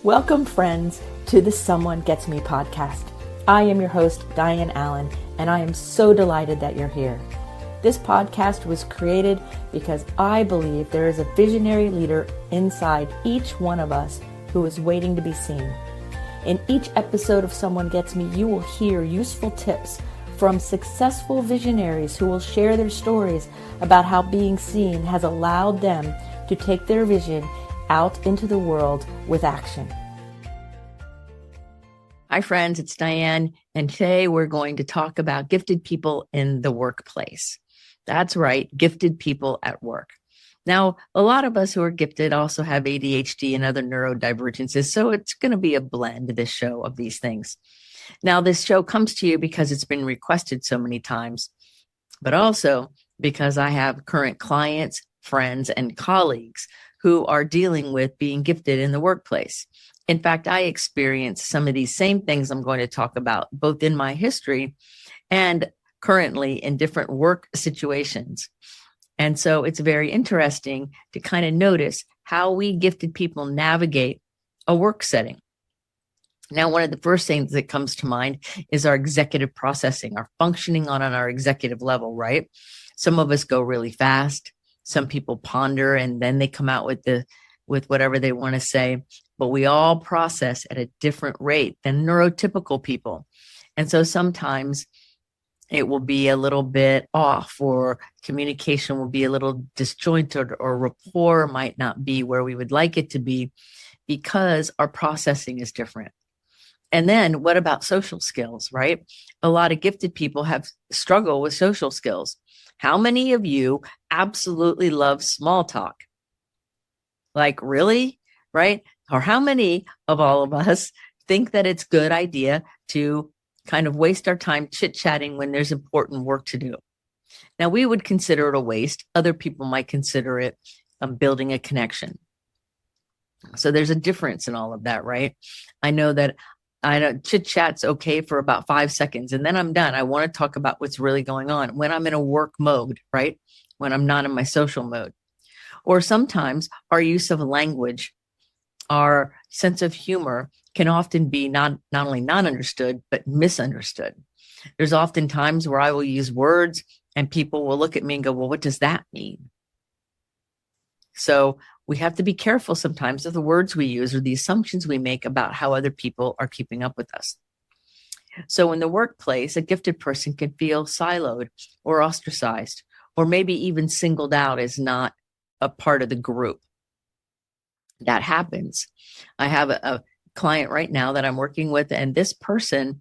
Welcome, friends, to the Someone Gets Me podcast. I am your host, Dianne A, and I am so delighted that you're here. This podcast was created because I believe there is a visionary leader inside each one of us who is waiting to be seen. In each episode of Someone Gets Me, you will hear useful tips from successful visionaries who will share their stories about how being seen has allowed them to take their vision out into the world with action. Hi friends, it's Dianne, and today we're going to talk about gifted people in the workplace. That's right, gifted people at work. Now, a lot of us who are gifted also have ADHD and other neurodivergences, so it's going to be a blend, this show, of these things. Now, this show comes to you because it's been requested so many times, but also because I have current clients, friends, and colleagues who are dealing with being gifted in the workplace. In fact, I experienced some of these same things I'm going to talk about, both in my history and currently in different work situations. And so it's very interesting to kind of notice how we gifted people navigate a work setting. Now, one of the first things that comes to mind is our executive processing, our functioning on our executive level, right? Some of us go really fast. Some people ponder and then they come out with whatever they want to say. But we all process at a different rate than neurotypical people. And so sometimes it will be a little bit off, or communication will be a little disjointed, or rapport might not be where we would like it to be because our processing is different. And then what about social skills, right? A lot of gifted people have struggled with social skills. How many of you absolutely love small talk? Like, really? Right? Or how many of all of us think that it's a good idea to kind of waste our time chit-chatting when there's important work to do? Now, we would consider it a waste. Other people might consider it building a connection. So there's a difference in all of that, right? I know chit-chat's okay for about 5 seconds, and then I'm done. I want to talk about what's really going on when I'm in a work mode, right? When I'm not in my social mode. Or sometimes our use of language, our sense of humor can often be not only not understood, but misunderstood. There's often times where I will use words and people will look at me and go, well, what does that mean? So we have to be careful sometimes of the words we use or the assumptions we make about how other people are keeping up with us. So in the workplace, a gifted person can feel siloed or ostracized, or maybe even singled out as not a part of the group. That happens. I have a client right now that I'm working with, and this person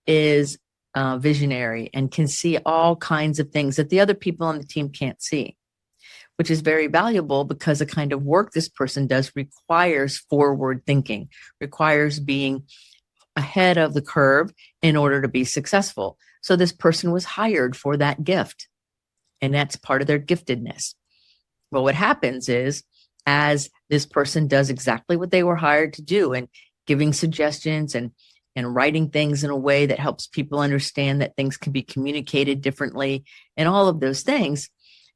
is visionary and can see all kinds of things that the other people on the team can't see, which is very valuable because the kind of work this person does requires forward thinking, requires being ahead of the curve in order to be successful. So this person was hired for that gift, and that's part of their giftedness. Well, what happens is, as this person does exactly what they were hired to do, and giving suggestions and writing things in a way that helps people understand that things can be communicated differently and all of those things,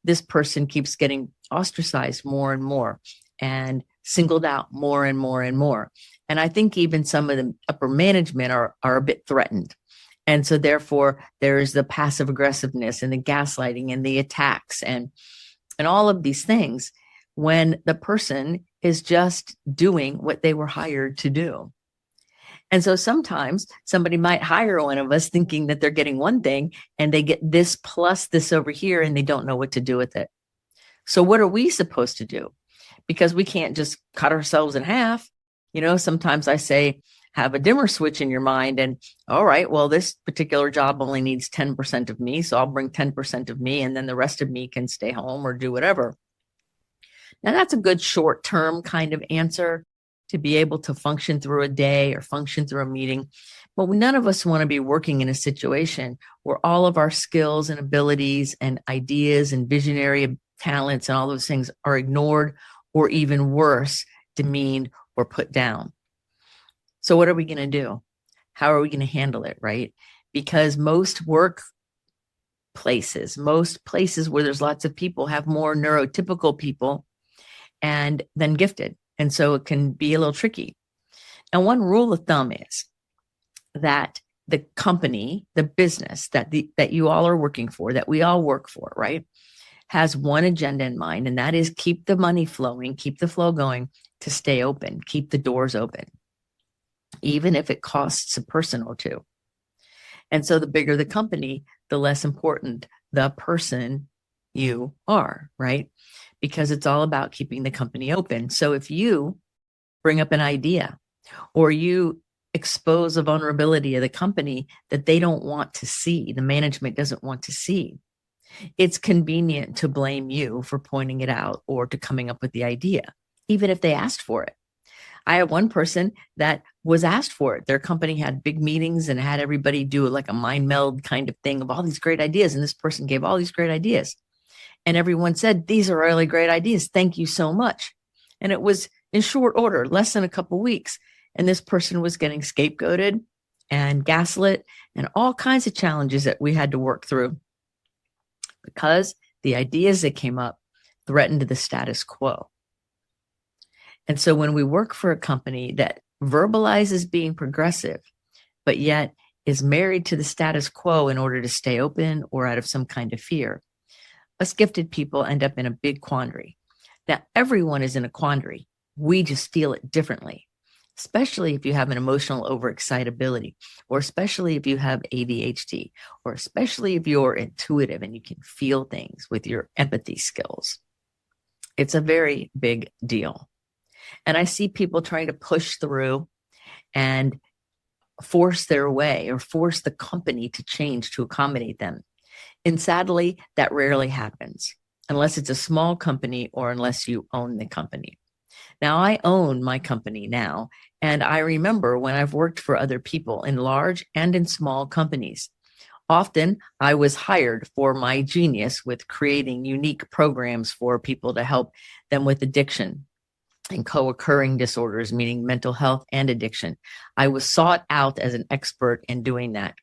this person keeps getting ostracized more and more and singled out more and more and more. And I think even some of the upper management are a bit threatened. And so therefore, there's the passive aggressiveness and the gaslighting and the attacks and all of these things when the person is just doing what they were hired to do. And so sometimes somebody might hire one of us thinking that they're getting one thing and they get this plus this over here and they don't know what to do with it. So what are we supposed to do? Because we can't just cut ourselves in half. You know, sometimes I say, have a dimmer switch in your mind and, all right, well, this particular job only needs 10% of me. So I'll bring 10% of me and then the rest of me can stay home or do whatever. Now, that's a good short-term kind of answer to be able to function through a day or function through a meeting. But none of us want to be working in a situation where all of our skills and abilities and ideas and visionary talents and all those things are ignored, or even worse, demeaned or put down. So what are we going to do? How are we going to handle it, right? Because most places where there's lots of people have more neurotypical people and then gifted. And so it can be a little tricky. And one rule of thumb is that the company, the business that you all are working for, that we all work for, right, has one agenda in mind, and that is keep the money flowing, keep the flow going, to stay open, keep the doors open, even if it costs a person or two. And so the bigger the company, the less important the person you are, right? Because it's all about keeping the company open. So if you bring up an idea or you expose a vulnerability of the company that they don't want to see, the management doesn't want to see, it's convenient to blame you for pointing it out or to coming up with the idea, even if they asked for it. I have one person that was asked for it. Their company had big meetings and had everybody do like a mind meld kind of thing of all these great ideas. And this person gave all these great ideas. And everyone said, these are really great ideas. Thank you so much. And it was in short order, less than a couple of weeks. And this person was getting scapegoated and gaslit and all kinds of challenges that we had to work through because the ideas that came up threatened the status quo. And so when we work for a company that verbalizes being progressive, but yet is married to the status quo in order to stay open or out of some kind of fear, us gifted people end up in a big quandary. Now, everyone is in a quandary. We just feel it differently, especially if you have an emotional overexcitability, or especially if you have ADHD, or especially if you're intuitive and you can feel things with your empathy skills. It's a very big deal. And I see people trying to push through and force their way or force the company to change to accommodate them. And sadly, that rarely happens unless it's a small company or unless you own the company. Now, I own my company now, and I remember when I've worked for other people in large and in small companies. Often, I was hired for my genius with creating unique programs for people to help them with addiction and co-occurring disorders, meaning mental health and addiction. I was sought out as an expert in doing that.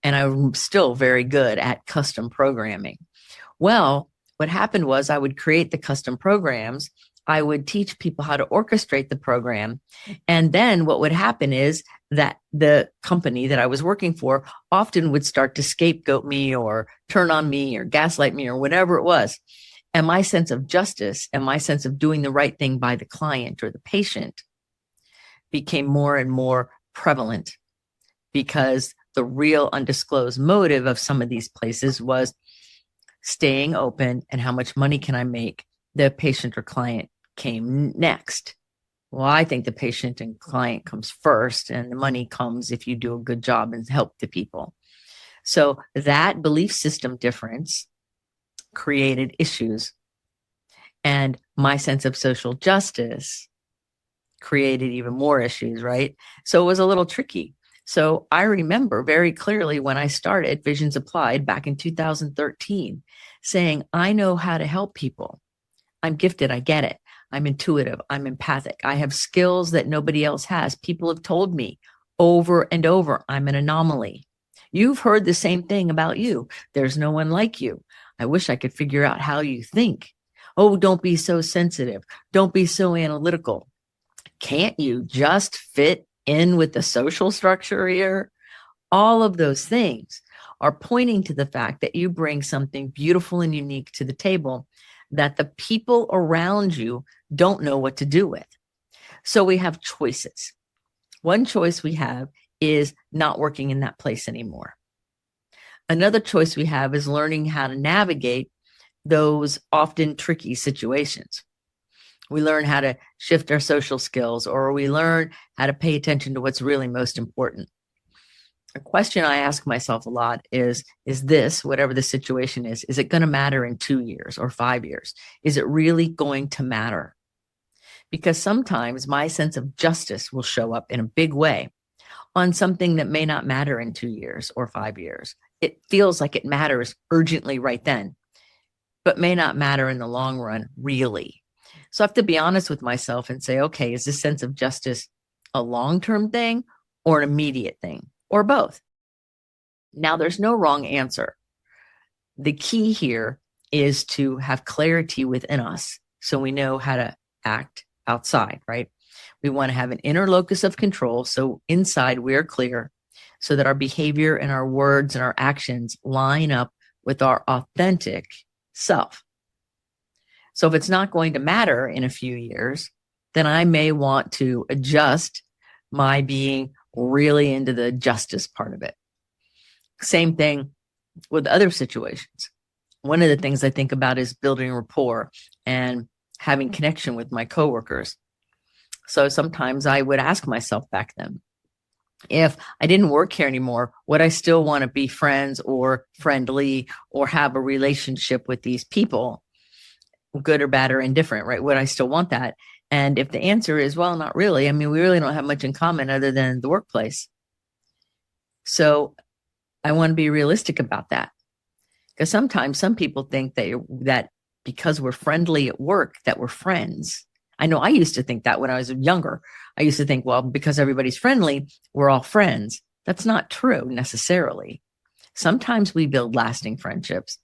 And I'm still very good at custom programming. Well, what happened was I would create the custom programs. I would teach people how to orchestrate the program. And then what would happen is that the company that I was working for often would start to scapegoat me or turn on me or gaslight me or whatever it was. And my sense of justice and my sense of doing the right thing by the client or the patient became more and more prevalent because the real undisclosed motive of some of these places was staying open and how much money can I make. The patient or client came next. Well, I think the patient and client comes first, and the money comes if you do a good job and help the people. So that belief system difference created issues. And my sense of social justice created even more issues, right? So it was a little tricky. So I remember very clearly when I started Visions Applied back in 2013, saying, I know how to help people. I'm gifted. I get it. I'm intuitive. I'm empathic. I have skills that nobody else has. People have told me over and over, I'm an anomaly. You've heard the same thing about you. There's no one like you. I wish I could figure out how you think. Oh, don't be so sensitive. Don't be so analytical. Can't you just fit in with the social structure here? All of those things are pointing to the fact that you bring something beautiful and unique to the table that the people around you don't know what to do with. So we have choices. One choice we have is not working in that place anymore. Another choice we have is learning how to navigate those often tricky situations. We learn how to shift our social skills, or we learn how to pay attention to what's really most important. A question I ask myself a lot is this, whatever the situation is it going to matter in 2 years or 5 years? Is it really going to matter? Because sometimes my sense of justice will show up in a big way on something that may not matter in 2 years or 5 years. It feels like it matters urgently right then, but may not matter in the long run, really. So I have to be honest with myself and say, okay, is this sense of justice a long-term thing or an immediate thing, or both? Now, there's no wrong answer. The key here is to have clarity within us so we know how to act outside, right? We want to have an inner locus of control. So inside we are clear so that our behavior and our words and our actions line up with our authentic self. So if it's not going to matter in a few years, then I may want to adjust my being really into the justice part of it. Same thing with other situations. One of the things I think about is building rapport and having connection with my coworkers. So sometimes I would ask myself back then, if I didn't work here anymore, would I still want to be friends or friendly or have a relationship with these people, good or bad or indifferent, right? Would I still want that? And if the answer is, well, not really. I mean, we really don't have much in common other than the workplace. So I want to be realistic about that. Because sometimes some people think that because we're friendly at work, that we're friends. I know I used to think that when I was younger. I used to think, well, because everybody's friendly, we're all friends. That's not true necessarily. Sometimes we build lasting friendships,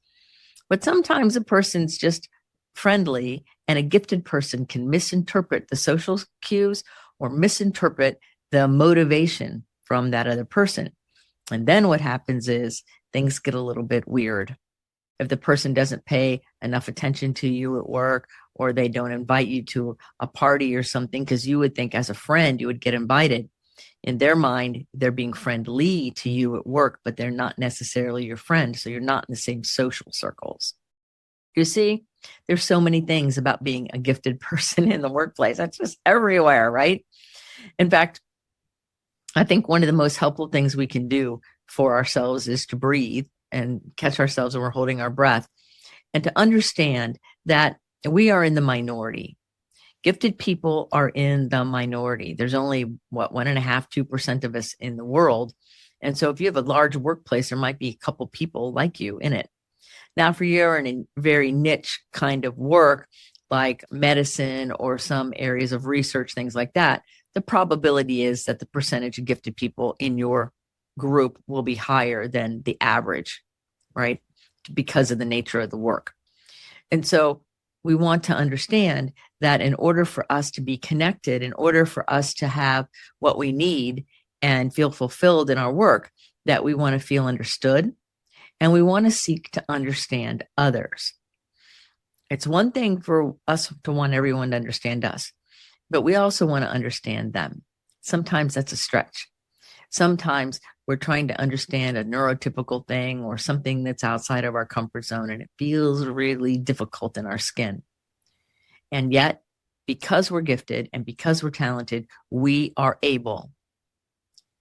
but sometimes a person's just friendly and a gifted person can misinterpret the social cues or misinterpret the motivation from that other person. And then what happens is things get a little bit weird. If the person doesn't pay enough attention to you at work, or they don't invite you to a party or something, because you would think as a friend you would get invited. In their mind, they're being friendly to you at work, but they're not necessarily your friend. So you're not in the same social circles. You see, there's so many things about being a gifted person in the workplace. That's just everywhere, right? In fact, I think one of the most helpful things we can do for ourselves is to breathe and catch ourselves when we're holding our breath, and to understand that we are in the minority. Gifted people are in the minority. There's only 1.5–2% of us in the world. And so if you have a large workplace, there might be a couple people like you in it. Now, if you're in a very niche kind of work, like medicine or some areas of research, things like that, the probability is that the percentage of gifted people in your group will be higher than the average, right? Because of the nature of the work. And so we want to understand that in order for us to be connected, in order for us to have what we need and feel fulfilled in our work, that we want to feel understood and we want to seek to understand others. It's one thing for us to want everyone to understand us, but we also want to understand them. Sometimes that's a stretch. Sometimes we're trying to understand a neurotypical thing or something that's outside of our comfort zone, and it feels really difficult in our skin. And yet, because we're gifted and because we're talented, we are able,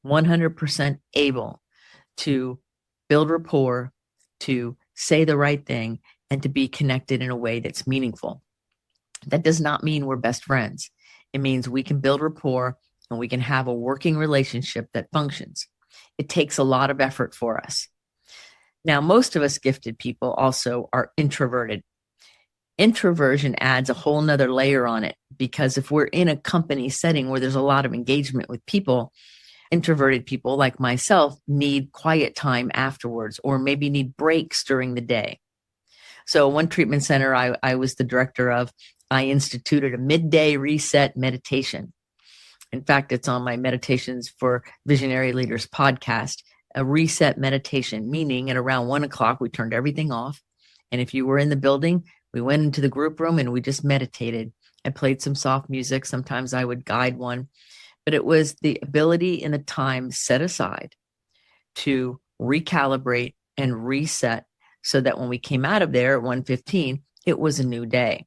100% able, to build rapport, to say the right thing, and to be connected in a way that's meaningful. That does not mean we're best friends. It means we can build rapport and we can have a working relationship that functions. It takes a lot of effort for us. Now, most of us gifted people also are introverted. Introversion adds a whole nother layer on it, because if we're in a company setting where there's a lot of engagement with people, introverted people like myself need quiet time afterwards, or maybe need breaks during the day. So one treatment center I was the director of, I instituted a midday reset meditation. In fact, it's on my Meditations for Visionary Leaders podcast, a reset meditation, meaning at around 1:00, we turned everything off. And if you were in the building, we went into the group room and we just meditated. I played some soft music. Sometimes I would guide one, but it was the ability and the time set aside to recalibrate and reset so that when we came out of there at 1:15, it was a new day.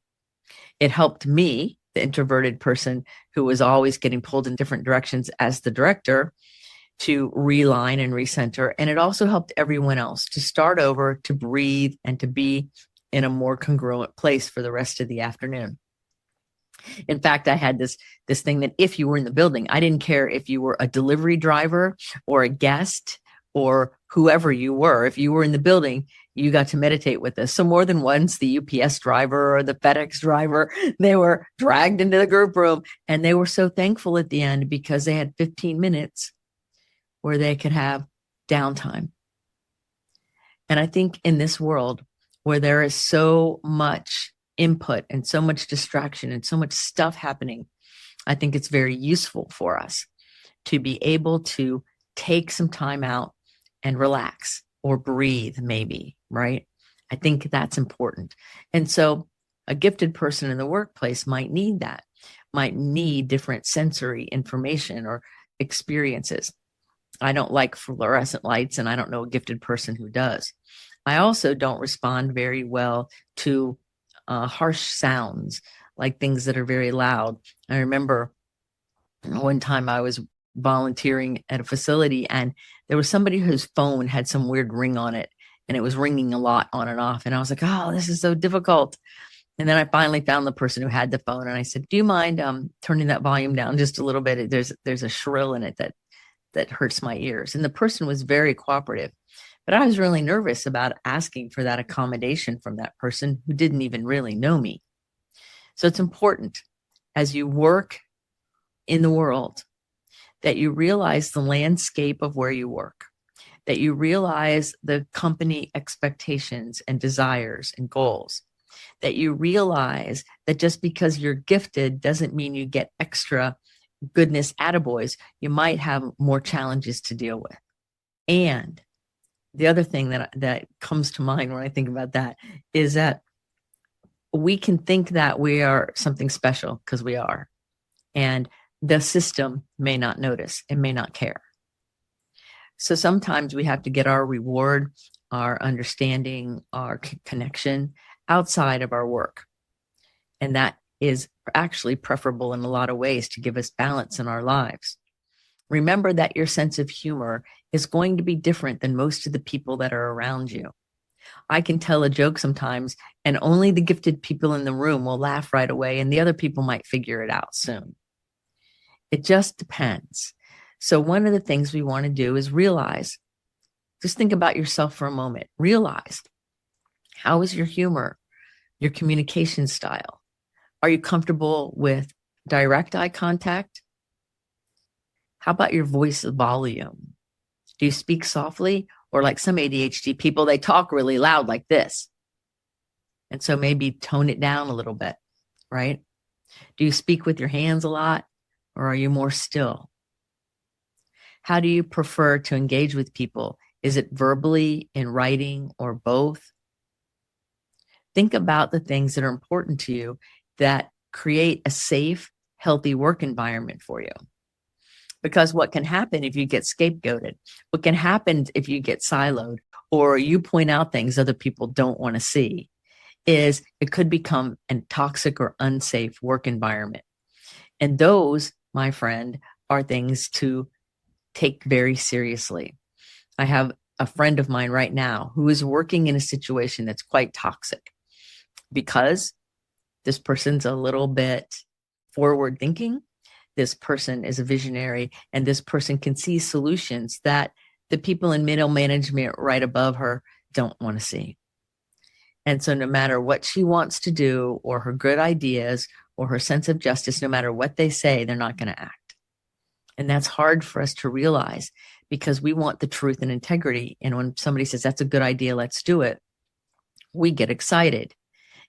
It helped me, the introverted person who was always getting pulled in different directions as the director, to realign and recenter. And it also helped everyone else to start over, to breathe, and to be in a more congruent place for the rest of the afternoon. In fact, I had this thing that if you were in the building, I didn't care if you were a delivery driver or a guest or whoever you were. If you were in the building, you got to meditate with us. So more than once, the UPS driver or the FedEx driver, they were dragged into the group room, and they were so thankful at the end because they had 15 minutes where they could have downtime. And I think in this world where there is so much input and so much distraction and so much stuff happening, I think it's very useful for us to be able to take some time out and relax or breathe, maybe, right? I think that's important. And so a gifted person in the workplace might need that, might need different sensory information or experiences. I don't like fluorescent lights, and I don't know a gifted person who does. I also don't respond very well to harsh sounds, like things that are very loud. I remember one time I was volunteering at a facility, and there was somebody whose phone had some weird ring on it, and it was ringing a lot on and off. And I was like, oh, this is so difficult. And then I finally found the person who had the phone, and I said, do you mind turning that volume down just a little bit? There's a shrill in it that hurts my ears. And the person was very cooperative. But I was really nervous about asking for that accommodation from that person who didn't even really know me. So it's important as you work in the world that you realize the landscape of where you work, that you realize the company expectations and desires and goals, that you realize that just because you're gifted doesn't mean you get extra goodness attaboys. You might have more challenges to deal with. And the other thing that comes to mind when I think about that is that we can think that we are something special because we are. And the system may not notice and may not care. So sometimes we have to get our reward, our understanding, our connection outside of our work. And that is actually preferable in a lot of ways to give us balance in our lives. Remember that your sense of humor is going to be different than most of the people that are around you. I can tell a joke sometimes, and only the gifted people in the room will laugh right away, and the other people might figure it out soon. It just depends. So one of the things we want to do is realize, just think about yourself for a moment. Realize, how is your humor, your communication style? Are you comfortable with direct eye contact? How about your voice volume? Do you speak softly, or like some ADHD people, they talk really loud like this? And so maybe tone it down a little bit, right? Do you speak with your hands a lot, or are you more still? How do you prefer to engage with people? Is it verbally, in writing, or both? Think about the things that are important to you that create a safe, healthy work environment for you. Because what can happen if you get scapegoated, what can happen if you get siloed, or you point out things other people don't want to see, is it could become a toxic or unsafe work environment. And those, my friend, are things to take very seriously. I have a friend of mine right now who is working in a situation that's quite toxic because this person's a little bit forward thinking. This person is a visionary, and this person can see solutions that the people in middle management right above her don't want to see. And so no matter what she wants to do, or her good ideas, or her sense of justice, no matter what they say, they're not going to act. And that's hard for us to realize because we want the truth and integrity. And when somebody says, that's a good idea, let's do it, we get excited.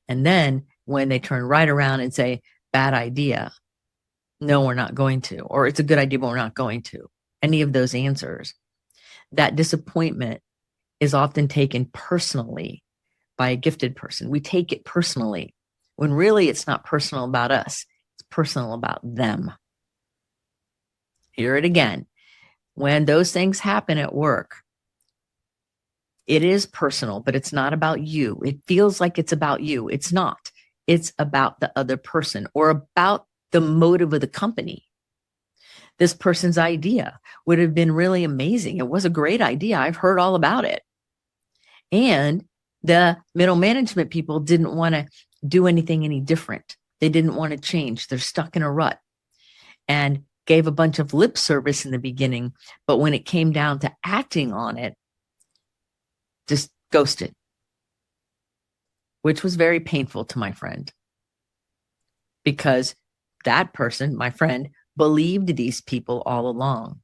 And then when they turn right around and say, bad idea, no, we're not going to, or it's a good idea, but we're not going to, any of those answers, that disappointment is often taken personally by a gifted person. We take it personally when really it's not personal about us. It's personal about them. Hear it again. When those things happen at work, it is personal, but it's not about you. It feels like it's about you. It's not. It's about the other person, or about the motive of the company. This person's idea would have been really amazing. It was a great idea. I've heard all about it. And the middle management people didn't want to do anything any different. They didn't want to change. They're stuck in a rut, and gave a bunch of lip service in the beginning. But when it came down to acting on it, just ghosted, which was very painful to my friend, because that person, my friend, believed these people all along.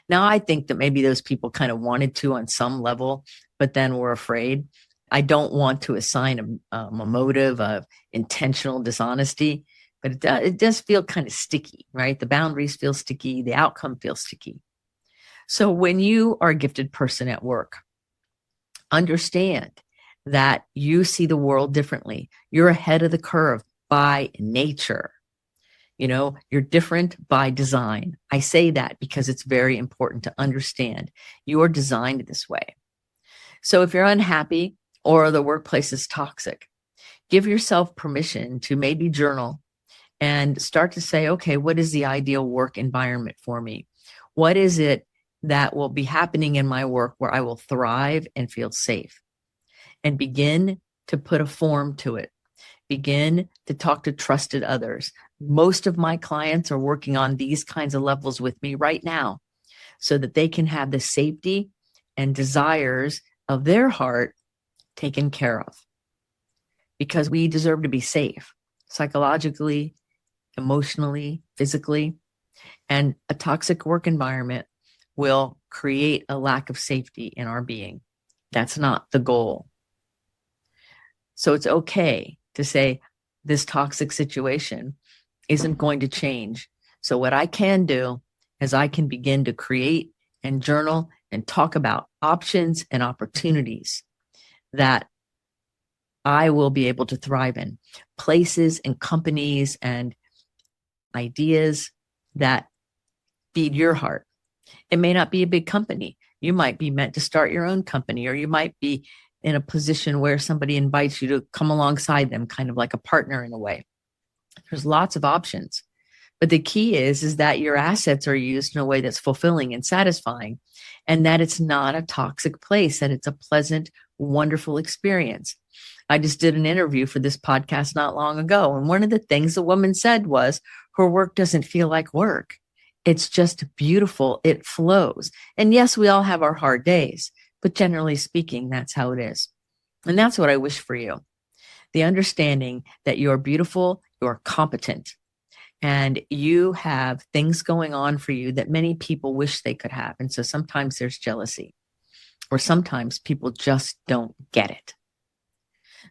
Now, I think that maybe those people kind of wanted to on some level, but then were afraid. I don't want to assign a motive of intentional dishonesty, but it does feel kind of sticky, right? The boundaries feel sticky. The outcome feels sticky. So when you are a gifted person at work, understand that you see the world differently. You're ahead of the curve by nature. You're different by design. I say that because it's very important to understand you are designed this way. So if you're unhappy or the workplace is toxic, give yourself permission to maybe journal and start to say, okay, what is the ideal work environment for me? What is it that will be happening in my work where I will thrive and feel safe? And begin to put a form to it. Begin to talk to trusted others. Most of my clients are working on these kinds of levels with me right now so that they can have the safety and desires of their heart taken care of. Because we deserve to be safe psychologically, emotionally, physically. And a toxic work environment will create a lack of safety in our being. That's not the goal. So it's okay to say this toxic situation isn't going to change. So what I can do is I can begin to create and journal and talk about options and opportunities that I will be able to thrive in, places and companies and ideas that feed your heart. It may not be a big company. You might be meant to start your own company, or you might be in a position where somebody invites you to come alongside them, kind of like a partner in a way. There's lots of options. But the key is that your assets are used in a way that's fulfilling and satisfying, and that it's not a toxic place, that it's a pleasant, wonderful experience. I just did an interview for this podcast not long ago, and one of the things the woman said was her work doesn't feel like work. It's just beautiful. It flows. And yes, we all have our hard days, but generally speaking, that's how it is. And that's what I wish for you. The understanding that you're beautiful, you're competent, and you have things going on for you that many people wish they could have. And so sometimes there's jealousy, or sometimes people just don't get it.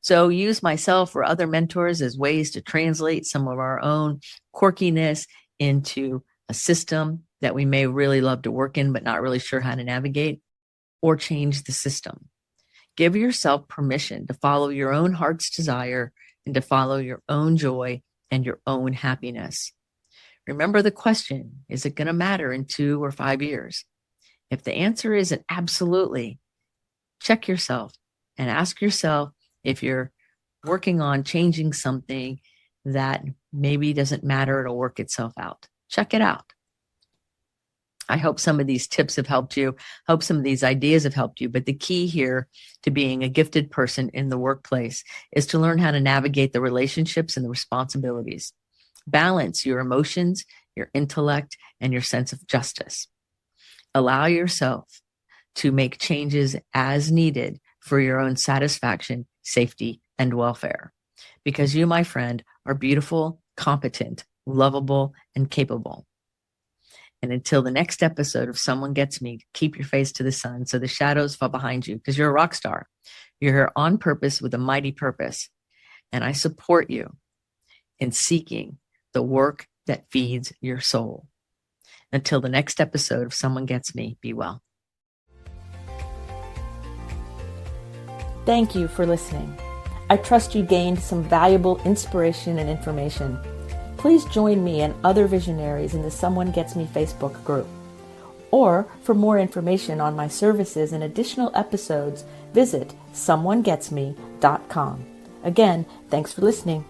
So use myself or other mentors as ways to translate some of our own quirkiness into a system that we may really love to work in, but not really sure how to navigate, or change the system. Give yourself permission to follow your own heart's desire and to follow your own joy and your own happiness. Remember the question, is it going to matter in 2 or 5 years? If the answer is an absolutely, check yourself and ask yourself if you're working on changing something that maybe doesn't matter, it'll work itself out. Check it out. I hope some of these tips have helped you. Hope some of these ideas have helped you. But the key here to being a gifted person in the workplace is to learn how to navigate the relationships and the responsibilities. Balance your emotions, your intellect, and your sense of justice. Allow yourself to make changes as needed for your own satisfaction, safety, and welfare. Because you, my friend, are beautiful, competent, lovable, and capable. And until the next episode of Someone Gets Me, keep your face to the sun so the shadows fall behind you, because you're a rock star. You're here on purpose with a mighty purpose. And I support you in seeking the work that feeds your soul. Until the next episode of Someone Gets Me, be well. Thank you for listening. I trust you gained some valuable inspiration and information. Please join me and other visionaries in the Someone Gets Me Facebook group. Or for more information on my services and additional episodes, visit someonegetsme.com. Again, thanks for listening.